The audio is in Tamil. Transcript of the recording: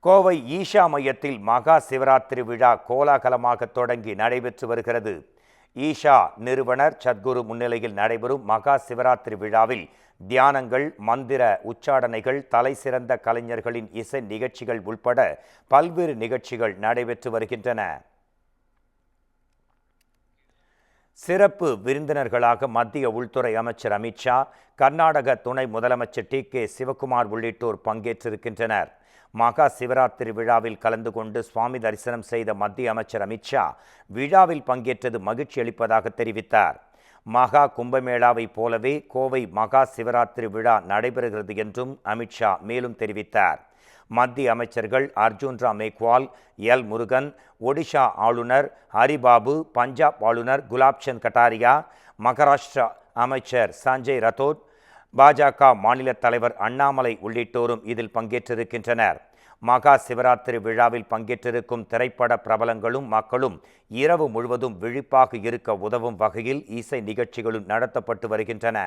கோவை ஈஷா மையத்தில் மகா சிவராத்திரி விழா கோலாகலமாக தொடங்கி நடைபெற்று வருகிறது. ஈஷா நிறுவனர் சத்குரு முன்னிலையில் நடைபெறும் மகா சிவராத்திரி விழாவில் தியானங்கள், மந்திர உச்சாடனைகள், தலைசிறந்த கலைஞர்களின் இசை நிகழ்ச்சிகள் உட்பட பல்வேறு நிகழ்ச்சிகள் நடைபெற்று வருகின்றன. சிறப்பு விருந்தினர்களாக மத்திய உள்துறை அமைச்சர் அமித்ஷா, கர்நாடக துணை முதலமைச்சர் டி.கே. சிவக்குமார் உள்ளிட்டோர் பங்கேற்றிருக்கின்றனர். மகா சிவராத்திரி விழாவில் கலந்து கொண்டு சுவாமி தரிசனம் செய்த மத்திய அமைச்சர் அமித்ஷா விழாவில் பங்கேற்றது மகிழ்ச்சி அளிப்பதாக தெரிவித்தார். மகா கும்பமேளாவை போலவே கோவை மகா சிவராத்திரி விழா நடைபெறுகிறது என்றும் அமித்ஷா மேலும் தெரிவித்தார். மத்திய அமைச்சர்கள் அர்ஜுன் ராம் மேக்வால், எல். முருகன், ஒடிஷா ஆளுநர் ஹரிபாபு, பஞ்சாப் ஆளுநர் குலாப்சந்த் கட்டாரியா, மகாராஷ்டிரா அமைச்சர் சஞ்சய் ரத்தோட், பாஜக மாநில தலைவர் அண்ணாமலை உள்ளிட்டோரும் இதில் பங்கேற்றிருக்கின்றனர். மகா சிவராத்திரி விழாவில் பங்கேற்றிருக்கும் திரைப்பட பிரபலங்களும் மக்களும் இரவு முழுவதும் விழிப்பாக இருக்க உதவும் வகையில் இசை நிகழ்ச்சிகளும் நடத்தப்பட்டு வருகின்றன.